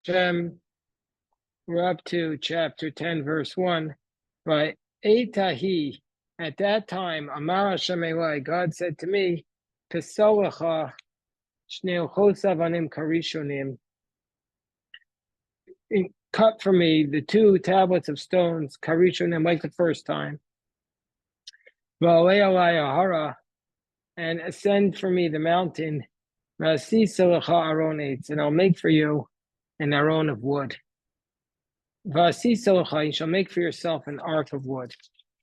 We're up to chapter 10, verse 1. But Etahi, at that time, Amar Hashem Elai, God said to me, Pesolacha Shnei Chosavanim Karishonim, cut for me the two tablets of stones, Karishonim, like the first time. Va'alei alai ahara, and ascend for me the mountain, Va'asi Selacha Aron Eitz, and I'll make for you an aron of wood. Va'asi Selacha, you shall make for yourself an ark of wood.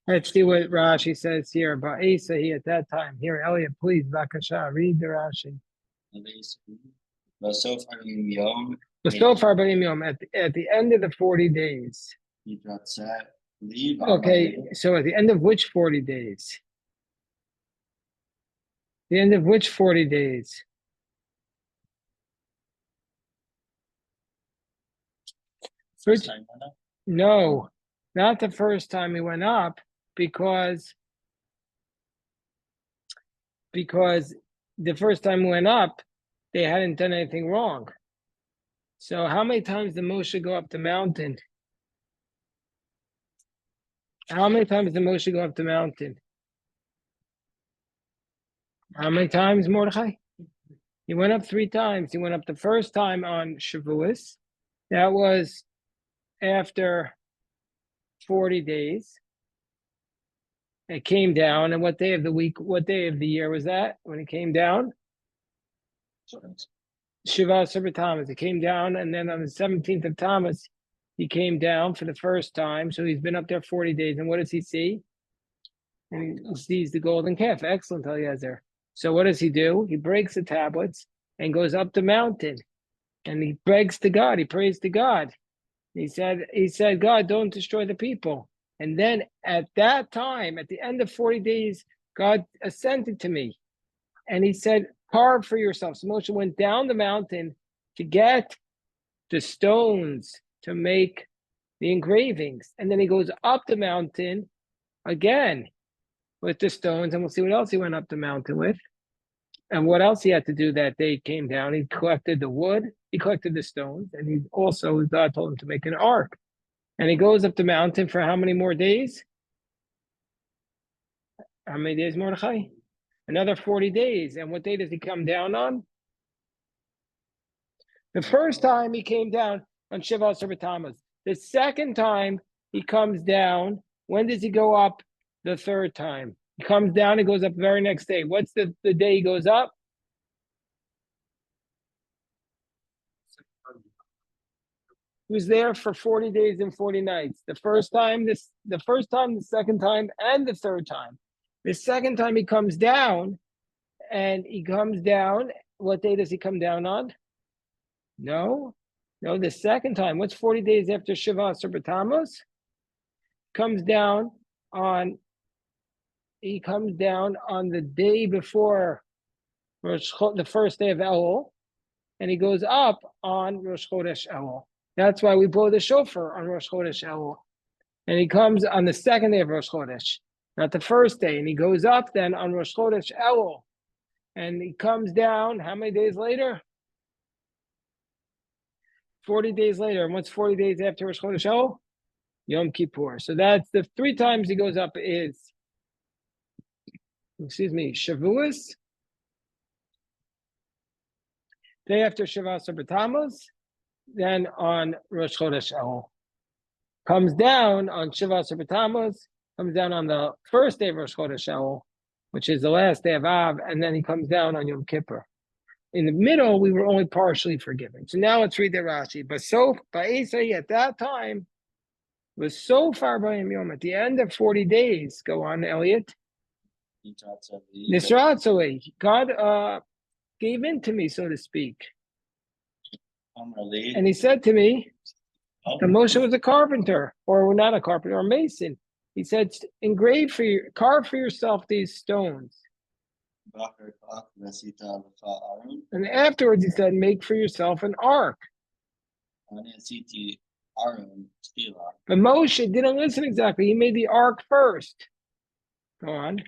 Let's see what Rashi says here. Ba'esahi, at that time. Here, Elliot, please, Bakasha, read the Rashi. At the end of the 40 days. Okay, so at the end of which 40 days? The end of which 40 days? First, no, not the first time he went up, because the first time he went up, they hadn't done anything wrong. So how many times did Moshe go up the mountain? How many times did Moshe go up the mountain? How many times, Mordechai? He went up 3 times. He went up the first time on Shavuos. That was after 40 days. It came down. And what day of the week, what day of the year was that when it came down? Shiva Tammuz. It came down, and then on the 17th of Tammuz, he came down for the first time. So he's been up there 40 days. And what does he see? And he sees the golden calf. Excellent, Eliezer. So what does he do? He breaks the tablets and goes up the mountain. And he begs to God. He prays to God. He said, God, don't destroy the people. And then at that time, at the end of 40 days, God assented to me. And he said, carve for yourself. So Moshe went down the mountain to get the stones to make the engravings. And then he goes up the mountain again with the stones. And we'll see what else he went up the mountain with. And what else he had to do that day. Came down. He collected the wood. He collected the stones. And he also, God told him to make an ark. And he goes up the mountain for how many more days? How many days, Mordechai? Another 40 days. And what day does he come down on? The first time he came down on Shiva Asar Tammuz. The second time he comes down, when does he go up the third time? He comes down, he goes up the very next day. What's the day he goes up? He was there for 40 days and 40 nights. The first time, the second time, and the third time. The second time he comes down, and he comes down, what day does he come down on? No, the second time. What's 40 days after Shiva Asar Tammuz? He comes down on the day before the first day of Elul, and he goes up on Rosh Chodesh Elul. That's why we blow the shofar on Rosh Chodesh Elul. And he comes on the second day of Rosh Chodesh, not the first day. And he goes up then on Rosh Chodesh Elul. And he comes down, how many days later? 40 days later. And what's 40 days after Rosh Chodesh Elul? Yom Kippur. So that's the 3 times he goes up is, Shavuos, day after Shiva Asar Tammuz, then on Rosh Chodesh Elul. Comes down on Shiva Asar Tammuz, comes down on the first day of Rosh Chodesh Elul, which is the last day of Av, and then he comes down on Yom Kippur. In the middle, we were only partially forgiven. So now let's read the Rashi. But so, Ba'esai at that time, was so far by Yom at the end of 40 days. Go on, Elliot. Nisratzoi. God gave in to me, so to speak. And he said to me, that Moshe was a carpenter, or not a carpenter, or a mason. He said, carve for yourself these stones. And afterwards he said, make for yourself an ark. But Moshe didn't listen exactly. He made the ark first. Go on.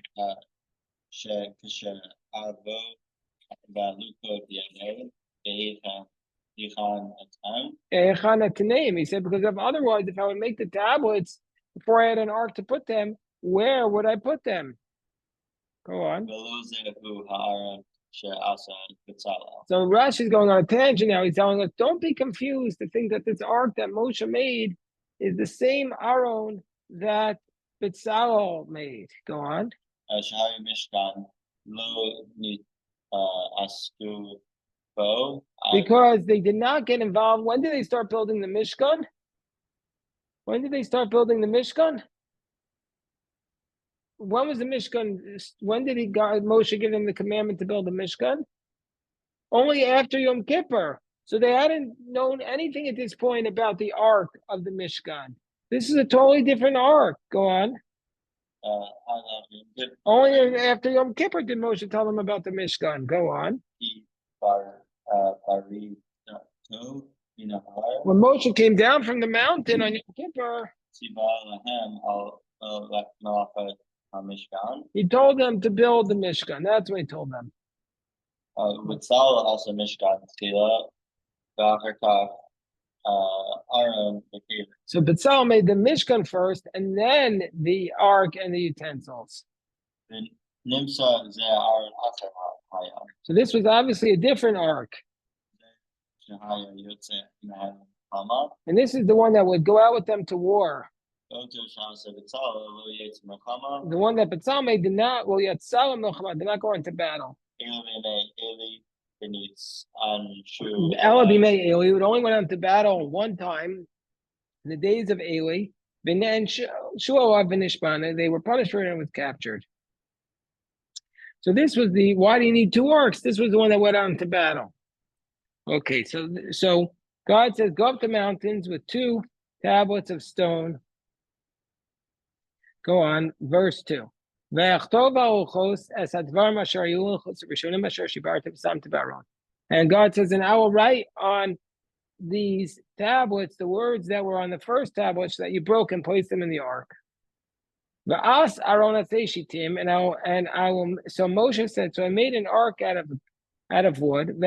He said, because if otherwise, if I would make the tablets before I had an ark to put them, where would I put them? Go on. So Rashi is going on a tangent now. He's telling us, don't be confused to think that this ark that Moshe made is the same Aron that Bezalel made. Go on. Because they did not get involved. When did they start building the Mishkan? When did they start building the Mishkan? When was the Mishkan? When did Moshe give them the commandment to build the Mishkan? Only after Yom Kippur. So they hadn't known anything at this point about the ark of the Mishkan. This is a totally different ark. Go on. Only after Yom Kippur did Moshe tell them about the Mishkan. Go on. When Moshe came down from the mountain on Yom Kippur, he told them to build the Mishkan. That's what he told them. So Bezalel made the Mishkan first, and then the ark and the utensils. So this was obviously a different ark. And this is the one that would go out with them to war. The one that Bezalel made did not, well, yet Salam did not go into battle. Ela b'mei Eli would only went out to battle one time in the days of Eli. They were punished for it and was captured. So this was why do you need two arks? This was the one that went out into battle. Okay, so God says, go up the mountains with two tablets of stone. Go on, verse 2. And God says, and I will write on these tablets the words that were on the first tablets that you broke and placed them in the ark. And I will. So Moshe said, so I made an ark out of wood. And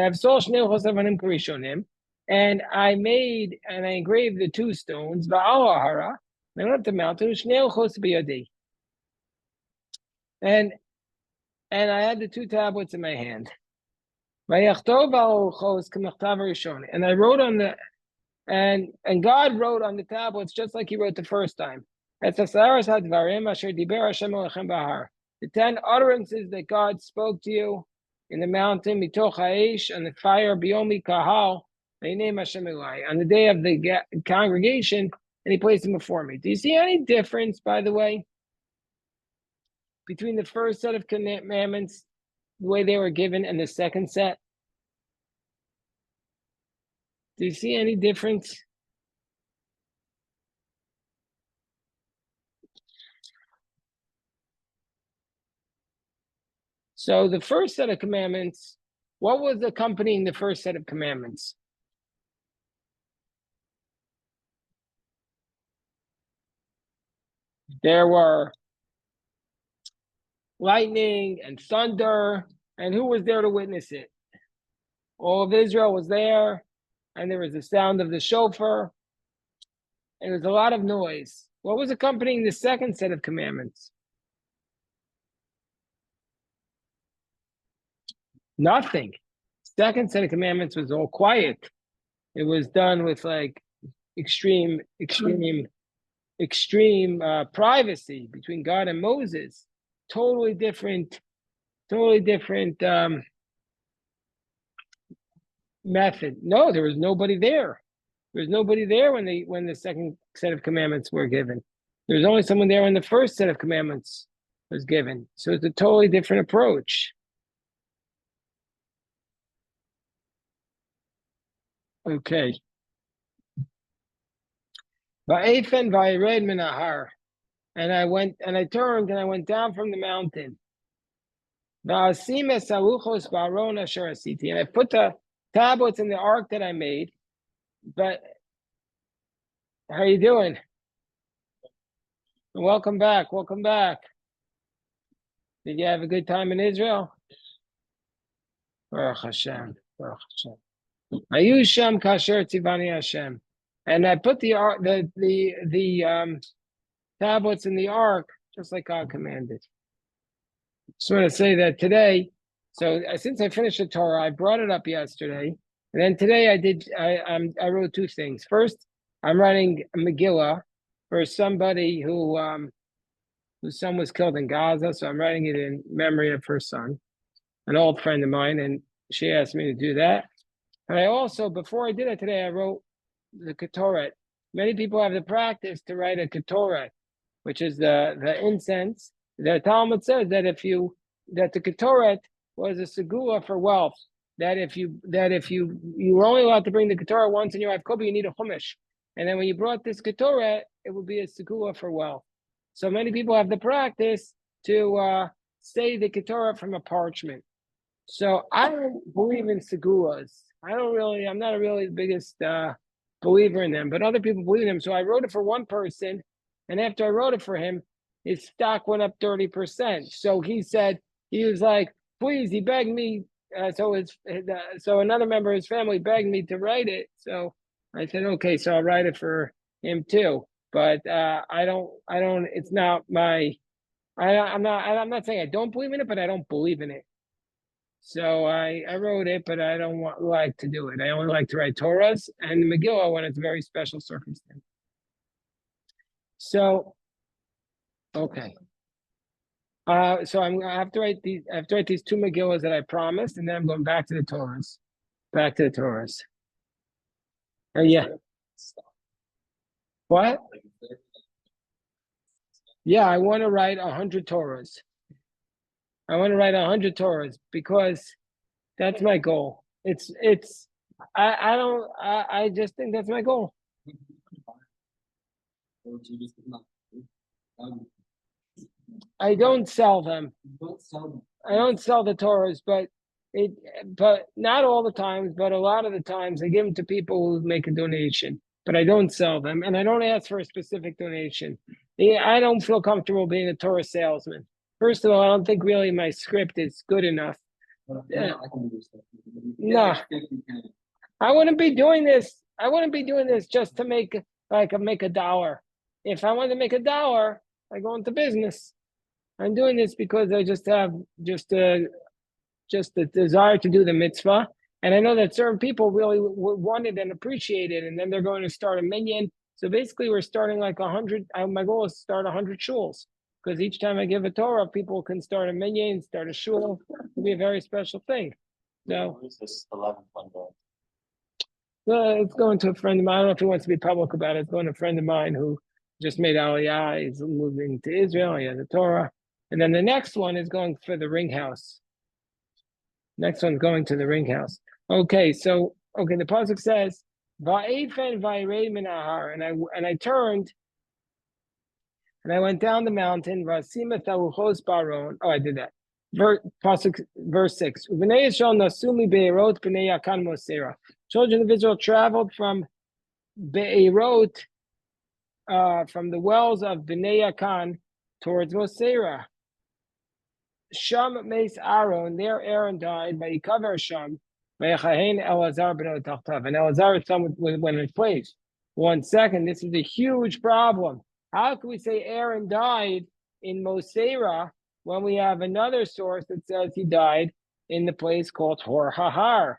I engraved the two stones. And I went up the mountain. And I had the two tablets in my hand. And I wrote on and God wrote on the tablets just like he wrote the first time. The 10 utterances that God spoke to you in the mountain, mitoch ha'esh, and the fire, biomi kahal, on the day of the congregation, and he placed them before me. Do you see any difference, by the way, between the first set of commandments, the way they were given, and the second set? Do you see any difference? So the first set of commandments, what was accompanying the first set of commandments? There were lightning and thunder, and who was there to witness it? All of Israel was there, and there was the sound of the shofar, and there was a lot of noise. What was accompanying the second set of commandments? Nothing. Second set of commandments was all quiet. It was done with like extreme privacy between God and Moses. Totally different method. No, there was nobody there. There was nobody there when the second set of commandments were given. There was only someone there when the first set of commandments was given. So it's a totally different approach. Okay. And I turned and I went down from the mountain. And I put the tablets in the ark that I made. But how are you doing? Welcome back. Did you have a good time in Israel? Baruch Hashem. I use Shem kasher tivani Hashem, and I put the tablets in the ark just like God commanded. Just want to say that today. So since I finished the Torah, I brought it up yesterday, and then today I wrote two things. First, I'm writing a Megillah for somebody whose son was killed in Gaza, so I'm writing it in memory of her son, an old friend of mine, and she asked me to do that. And I also, before I did it today, I wrote the Ketoret. Many people have the practice to write a Ketoret, which is the incense. The Talmud says that that the Ketoret was a segula for wealth. That if you were only allowed to bring the Ketoret once in your life, Kobe, you need a chumash. And then when you brought this Ketoret, it would be a segula for wealth. So many people have the practice to say the Ketoret from a parchment. So I don't believe in segulas. I'm not a really biggest believer in them, but other people believe in them. So I wrote it for one person, and after I wrote it for him, his stock went up 30%. So he was like, please, he begged me. So another member of his family begged me to write it. So I said, okay, so I'll write it for him too. But it's not I'm not saying I don't believe in it, but I don't believe in it. So I wrote it, but I don't like to do it. I only like to write Torahs and Megillah when it's a very special circumstance. So, okay. So I have to write these two Megillahs that I promised, and then I'm going back to the Torahs. Back to the Torahs. Yeah. What? Yeah, I want to write 100 Torahs. I want to write 100 Torahs because that's my goal. I just think that's my goal. I don't sell them. I don't sell the Torahs, but not all the times, but a lot of the times I give them to people who make a donation, but I don't sell them and I don't ask for a specific donation. I don't feel comfortable being a Torah salesman. First of all, I don't think really my script is good enough. No, I wouldn't be doing this. I wouldn't be doing this just to make a dollar. If I wanted to make a dollar, I go into business. I'm doing this because I just have the desire to do the mitzvah, and I know that certain people really want it and appreciate it, and then they're going to start a minyan. So basically, we're starting like 100. My goal is to start 100 shuls because each time I give a Torah, people can start a minyan, start a shul. It'll be a very special thing. So, where's this 11th one going? It's going to a friend of mine. I don't know if he wants to be public about it. It's going to a friend of mine who just made Aliyah. He's moving to Israel. He has a Torah. And then the next one is going for the ring house. Next one's going to the ring house. Okay, the pasuk says, "Va'efen va'irei min ahar," and I turned, and I went down the mountain. Va'asimet aluchos baron. Oh, I did that. Pasuk verse 6. U'bnei Yisrael nasumi be'erot bnei Yakan Mosera. Children of Israel traveled from Be'erot, from the wells of Bnei Yakan towards Mosera. Sham Meis Aaron, there Aaron died, by Yikaver Sham, by Yechahen Elazar b'no Tachtav, and Elazar's son went in his place. 1 second, this is a huge problem. How can we say Aaron died in Mosera when we have another source that says he died in the place called Hor Hahar?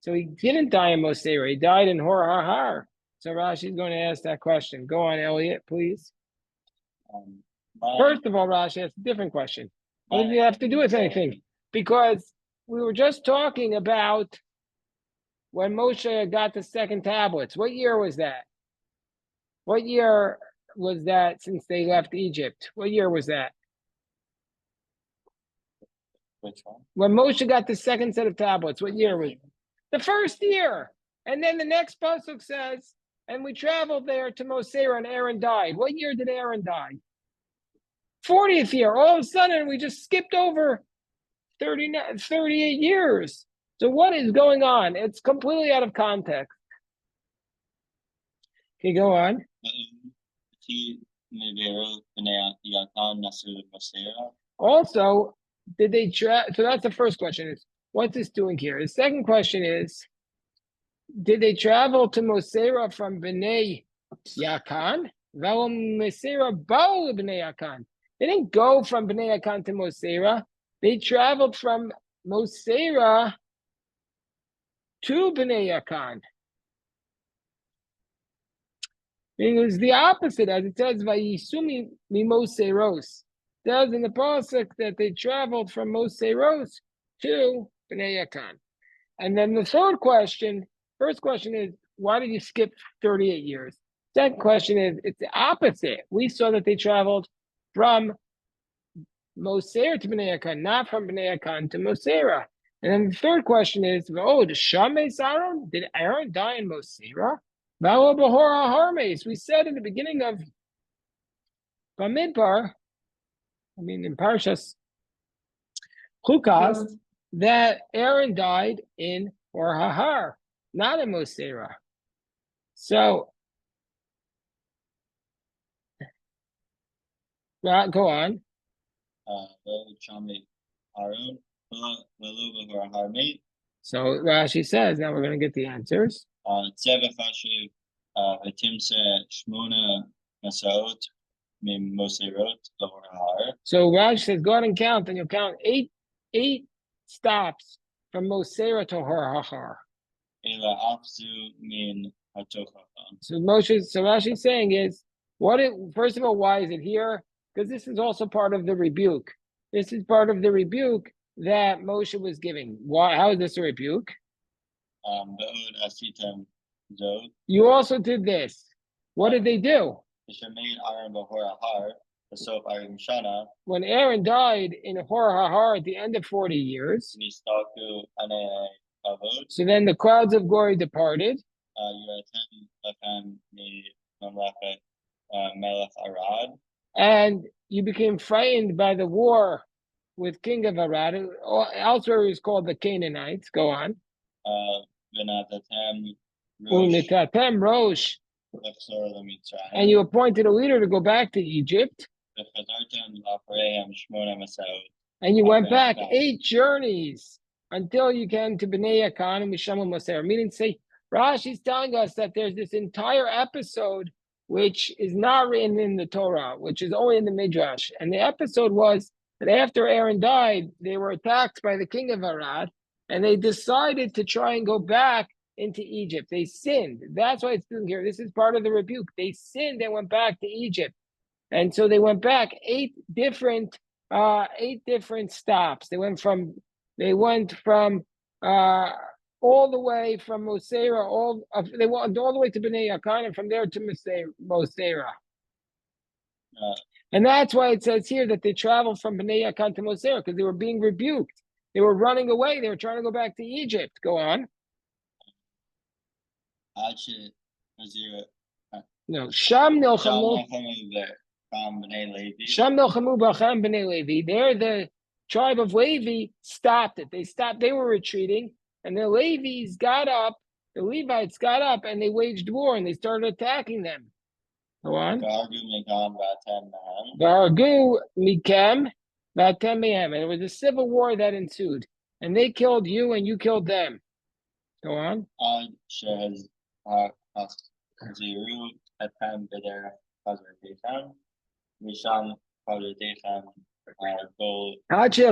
So he didn't die in Mosera, he died in Hor Hahar. So Rashi is going to ask that question. Go on, Elliot, please. First of all, Rashi asked a different question. What does it have to do with anything? Because we were just talking about when Moshe got the second tablets. What year was that? What year was that since they left Egypt? What year was that? Which one? When Moshe got the second set of tablets, what year was it? The first year. And then the next pasuk says, and we traveled there to Mosera and Aaron died. What year did Aaron die? 40th year. All of a sudden, we just skipped over 38 years. So what is going on? It's completely out of context. Can you go on? Also, did they so that's the first question is, what's this doing here? The second question is, did they travel to Mosera from Bnei Yakan? Velo Mosera bao Bnei Yakan. They didn't go from Bnei Yakan to Mosera. They traveled from Mosera to Bnei Yakan. It was the opposite, as it says, Vayisumi Mimoseros. It says in the pasuk that they traveled from Moseros to Bnei Yakan. And then the third question, first question is, why did you skip 38 years? Second question is, it's the opposite. We saw that they traveled from Moser to Bnei Yakan, not from Bnei Yakan to Mosera. And then the third question is, oh, did Aaron? Did Aaron die in Mosera? We said in the beginning of Bamidbar, in Parshas Chukas, that Aaron died in Hor Hahar, not in Mosera. So, go on. So Rashi says, now we're going to get the answers. So Rashi says, go ahead and count, and you'll count eight stops from Mosera to Hor Hahar. So Rashi's saying is, first of all, why is it here? Because this is also part of the rebuke. This is part of the rebuke that Moshe was giving. Why? How is this a rebuke? You also did this. What did they do? When Aaron died in Hor Hahar at the end of 40 years, so then the clouds of glory departed. And you became frightened by the war with King of Arad. Elsewhere is called the Canaanites. Go on. Rosh. And you appointed a leader to go back to Egypt. And you went back 8 journeys until you came to Bnei Yakan and Misham Mosera. Meaning, say, Rashi's telling us that there's this entire episode which is not written in the Torah, which is only in the Midrash. And the episode was that after Aaron died, they were attacked by the king of Arad, and they decided to try and go back into Egypt. They sinned. That's why it's doing here. This is part of the rebuke. They sinned and went back to Egypt. And so they went back 8 different stops. They went from all the way from Mosera, they went all the way to Bnei Yakan, and from there to Mosera. And that's why it says here that they traveled from Bnei Yakan to Mosera, because they were being rebuked. They were running away. They were trying to go back to Egypt. Go on. No, Sham Nilchamu B'Cham B'nei Levi. There, the tribe of Levi stopped it. They stopped. They were retreating. And the Levites got up, the Levites got up, and they waged war, and they started attacking them. Go on. V'hargu mikem v'atem mehem. And it was a civil war that ensued. And they killed you, and you killed them. Go on. Until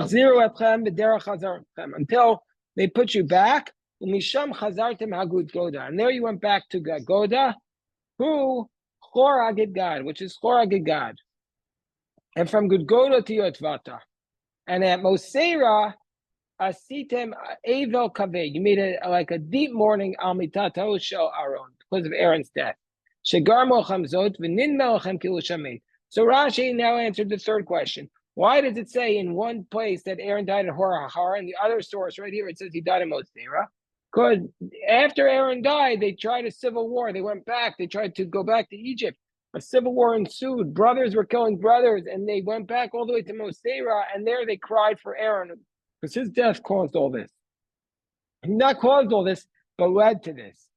they put you back. And there you went back to Goda, who Chor HaGidgad, which is Chor HaGidgad. And from Gudgoda to Yotvata. And at Mosera, Asitem Avel Kaveh. You made like a deep mourning al mitato shel Aaron, because of Aaron's death. Shegar mochem zot v'nin melchem kilushamed. So Rashi now answered the third question. Why does it say in one place that Aaron died at Hor Hahar, and the other source right here it says he died in Mosera? Because after Aaron died, they tried a civil war. They went back. They tried to go back to Egypt. A civil war ensued. Brothers were killing brothers, and they went back all the way to Mosera, and there they cried for Aaron, because his death caused all this. Not caused all this, but led to this.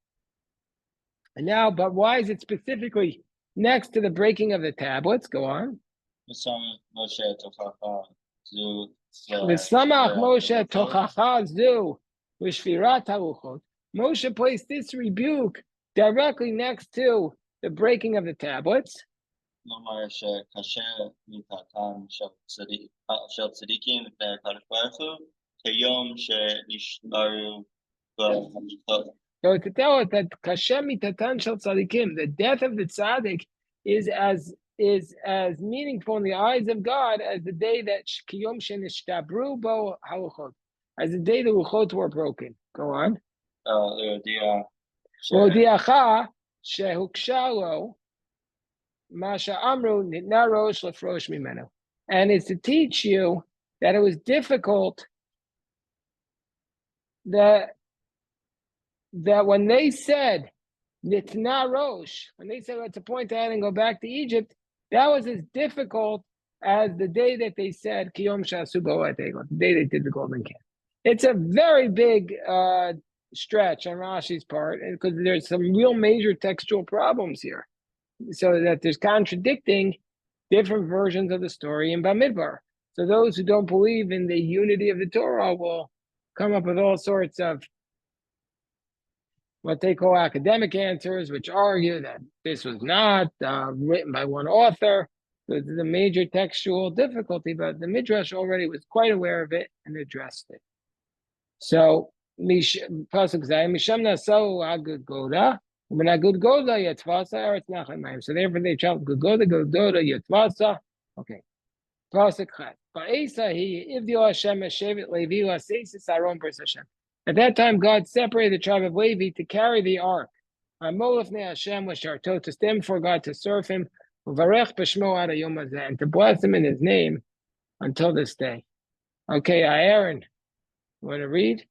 And now, but why is it specifically next to the breaking of the tablets? Go on. V'samach Moshe tochacha zu v'shvirat haruchot. Moshe placed this rebuke directly next to the breaking of the tablets. כלומר שקשה מתעתן של צדיקים לפני הקדוש ברוך הוא, כיום שנשארו בהמשכות. So to tell us that kashem mitatan shel tzadikim, the death of the tzaddik is as meaningful in the eyes of God as the day that kiyom shenishtabru bo haluchot, as the day the luchot were broken. Go on. L'odiacha shehuksha lo masha amru nitna rosh lefrosh mimenu, and it's to teach you that it was difficult that when they said nitna rosh, when they said let's appoint that and go back to Egypt, that was as difficult as the day that they said kiyom shasu bo'atego, the day they did the golden calf. It's a very big stretch on Rashi's part, because there's some real major textual problems here, so that there's contradicting different versions of the story in Bamidbar. So those who don't believe in the unity of the Torah will come up with all sorts of what they call academic answers, which argue that this was not written by one author. It's a major textual difficulty, but the Midrash already was quite aware of it and addressed it. So, Pasuk Zayim, Misham Nasau Agud Goda, when Agud Goda Yatvasa, Eretz Nachem. So therefore they traveled Gud Goda Yatvasa. Okay. Pasuk Chet. Ba'esa he Ivdio Hashem Shevet Levi Lasesis Aron Bris Hashem. At that time, God separated the tribe of Levi to carry the ark. Amolefne Hashem Lasharto, to stand before God to serve Him, Varech B'Shmo Ad Hayom Hazeh, and to bless Him in His name until this day. Okay, Aaron, you want to read?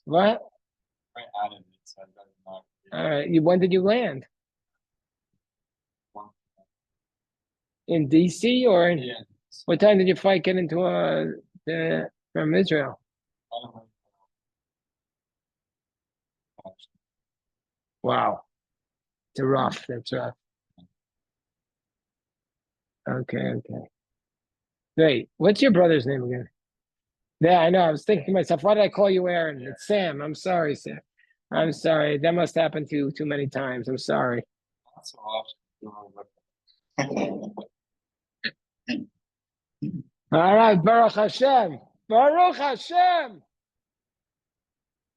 What? All right. When did you land? In DC or in? Yeah. What time did your flight get into from Israel? Wow, it's rough. That's rough. Okay. Great. What's your brother's name again? Yeah, I know. I was thinking to myself, why did I call you Aaron? It's Sam. I'm sorry, Sam. I'm sorry. That must happen to you too many times. I'm sorry. All right, Baruch Hashem. Baruch Hashem.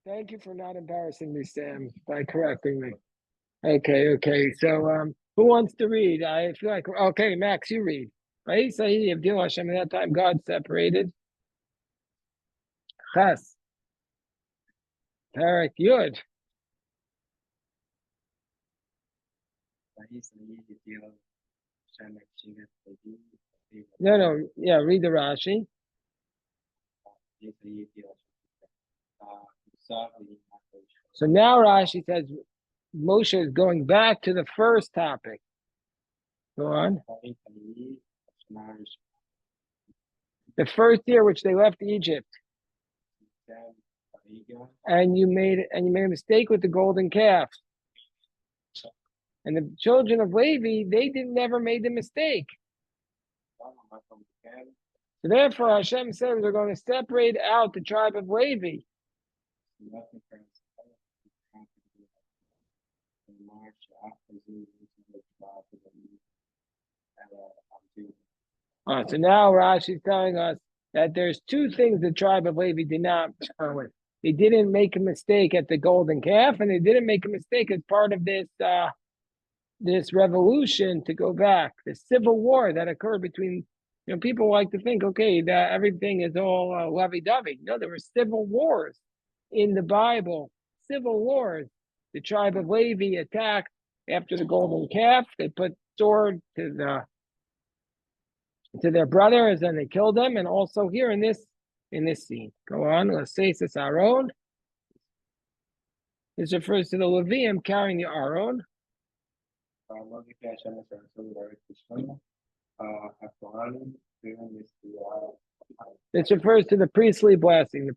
Thank you for not embarrassing me, Sam, by correcting me. Okay. So, who wants to read? I feel like, okay, Max, you read. Right? So, Hashem, at that time, God separated. Ches. Parak Yud. No, yeah, read the Rashi. So now Rashi says Moshe is going back to the first topic. Go on. The first year which they left Egypt. And you made a mistake with the golden calf. And the children of Levi, they never made the mistake. So therefore Hashem says they're going to separate out the tribe of Levi. So now Rashi is telling us that there's two things the tribe of Levi did not with. They didn't make a mistake at the golden calf, and they didn't make a mistake as part of this this revolution to go back, the civil war that occurred between, people like to think, okay, that everything is all lovey-dovey. No, there were civil wars in the Bible, civil wars. The tribe of Levi attacked after the golden calf. They put sword to their brothers and they killed them. And also here in this scene, go on. Let's say it's Aaron. This refers to the Levium carrying the Aaron. This refers to the priestly blessing.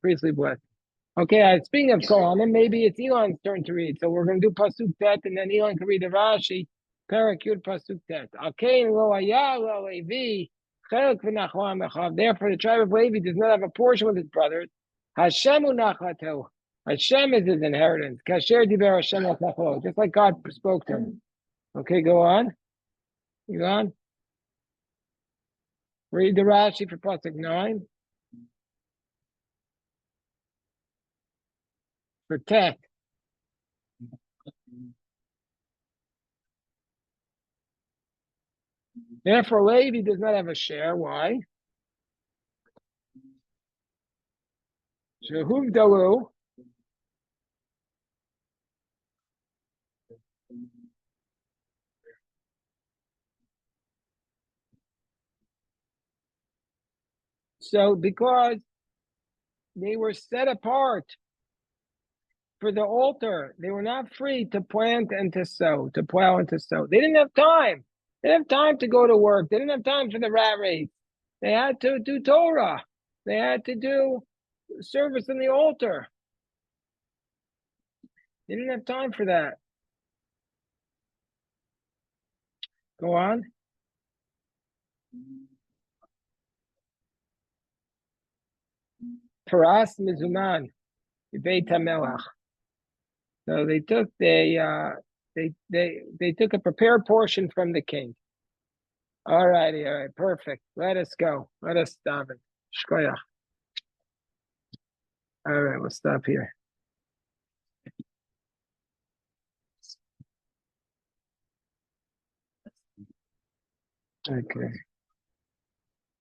Okay, speaking of Kohanim, maybe it's Elon's turn to read. So we're going to do Pasuk Tet, and then Elon can read the Rashi. Parak Yud Pasuk Tet. Akein lo haya lo Levi Therefore, the tribe of Levi does not have a portion with his brothers. Hashem unachato. Hashem is his inheritance. Kasher diber Hashem al, just like God spoke to him. Okay, go on. You on? Read the Rashi for pasuk 9. For Tet. Therefore, Levi does not have a share. Why? Shehuv dalu. So, because they were set apart for the altar, they were not free to plant and to sow, to plow and to sow. They didn't have time. They didn't have time to go to work. They didn't have time for the rat race. They had to do Torah. They had to do service on the altar. They didn't have time for that. Go on. Paras mizuman, Beit HaMelech. So they took they took a prepared portion from the king. All right, perfect. Let us go. Let us stop it. Shkoyach. All right, we'll stop here. Okay.